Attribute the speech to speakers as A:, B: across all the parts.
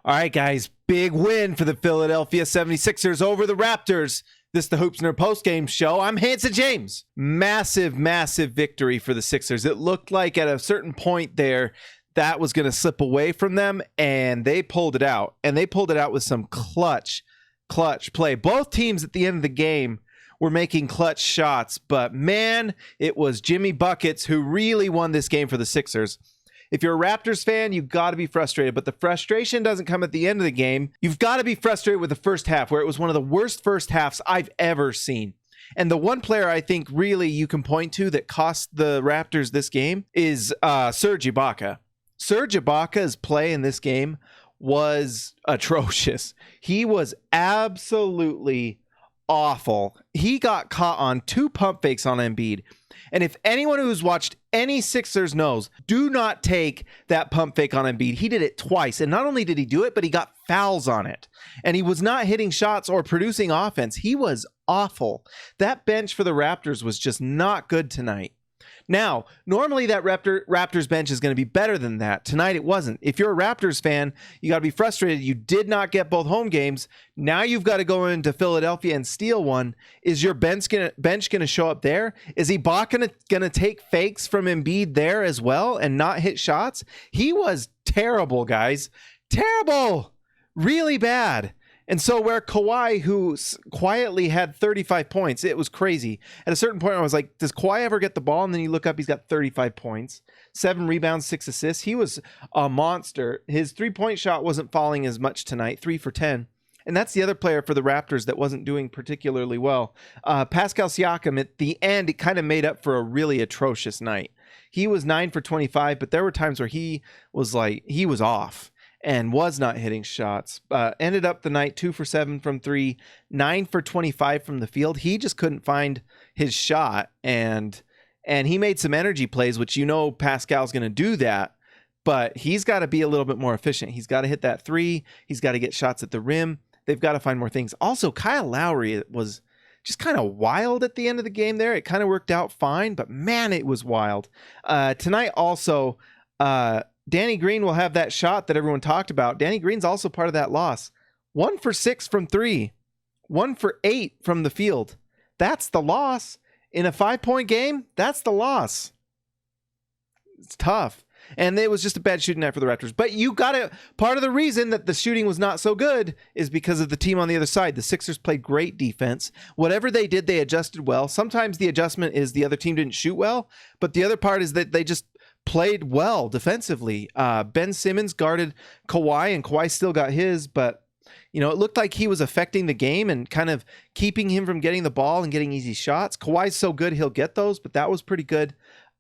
A: All right, guys, big win for the Philadelphia 76ers over the Raptors. This is the Hoops Nerd postgame show. I'm Hanson James. Massive victory for the Sixers. It looked like at a certain point there that was going to slip away from them, and they pulled it out. And they pulled it out with some clutch play. Both teams at the end of the game were making clutch shots, but man, it was Jimmy Buckets who really won this game for the Sixers. If you're a Raptors fan, you've got to be frustrated, but the frustration doesn't come at the end of the game. You've got to be frustrated with the first half, where it was one of the worst first halves I've ever seen. And the one player I think really you can point to that cost the Raptors this game is Serge Ibaka. Serge Ibaka's play in this game was atrocious. He was absolutely awful. He got caught on 2 pump fakes on Embiid. And if anyone who's watched any Sixers knows, do not take that pump fake on Embiid. He did it twice. And not only did he do it, but he got fouls on it. And he was not hitting shots or producing offense. He was awful. That bench for the Raptors was just not good tonight. Now, normally that Raptors bench is going to be better than that. Tonight it wasn't. If you're a Raptors fan, you got to be frustrated. You did not get both home games. Now you've got to go into Philadelphia and steal one. Is your bench going to show up there? Is Ibaka going to take fakes from Embiid there as well and not hit shots? He was terrible, guys. Terrible. Really bad. And so where Kawhi, who quietly had 35 points, it was crazy. At a certain point, I was like, does Kawhi ever get the ball? And then you look up, he's got 35 points, 7 rebounds, 6 assists. He was a monster. His three-point shot wasn't falling as much tonight, 3 for 10. And that's the other player for the Raptors that wasn't doing particularly well. Pascal Siakam, at the end, it kind of made up for a really atrocious night. He was 9 for 25, but there were times where he was off and was not hitting shots. Ended up the night 2 for 7 from 3, 9 for 25 from the field. He just couldn't find his shot, and he made some energy plays, which Pascal's going to do that, but he's got to be a little bit more efficient. He's got to hit that 3. He's got to get shots at the rim. They've got to find more things. Also, Kyle Lowry was just kind of wild at the end of the game there. It kind of worked out fine, but man, it was wild. Tonight also, Danny Green will have that shot that everyone talked about. Danny Green's also part of that loss. 1 for 6 from 3. 1 for 8 from the field. That's the loss. In a 5-point game, that's the loss. It's tough. And it was just a bad shooting night for the Raptors. But part of the reason that the shooting was not so good is because of the team on the other side. The Sixers played great defense. Whatever they did, they adjusted well. Sometimes the adjustment is the other team didn't shoot well, but the other part is that they just played well defensively. Ben Simmons guarded Kawhi, and Kawhi still got his, but it looked like he was affecting the game and kind of keeping him from getting the ball and getting easy shots. Kawhi's so good, he'll get those, but that was pretty good.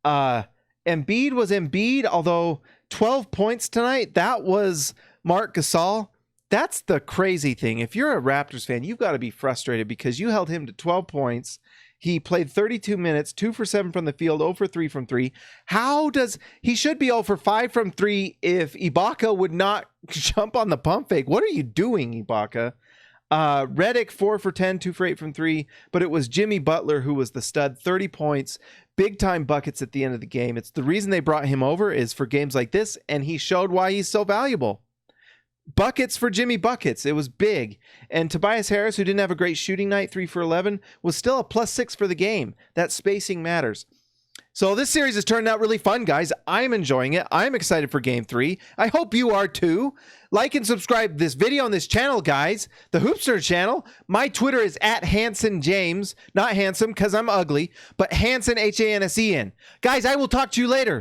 A: Embiid was Embiid, although 12 points tonight, that was Marc Gasol. That's the crazy thing. If you're a Raptors fan, you've got to be frustrated because you held him to 12 points. He played 32 minutes, 2 for 7 from the field, 0 for 3 from 3. He should be 0 for 5 from 3 if Ibaka would not jump on the pump fake. What are you doing, Ibaka? Redick, 4 for 10, 2 for 8 from 3, but it was Jimmy Butler who was the stud, 30 points, big time buckets at the end of the game. It's the reason they brought him over is for games like this, and he showed why he's so valuable. Buckets for Jimmy Buckets. It was big. And Tobias Harris, who didn't have a great shooting night, 3 for 11, was still a +6 for the game. That spacing matters. So this series has turned out really fun, guys. I'm enjoying it. I'm excited for Game 3. I hope you are too. Like and subscribe this video on this channel, guys. The Hoopster channel. My Twitter is @HansonJames. Not handsome because I'm ugly, but Hanson, Hansen. Guys, I will talk to you later.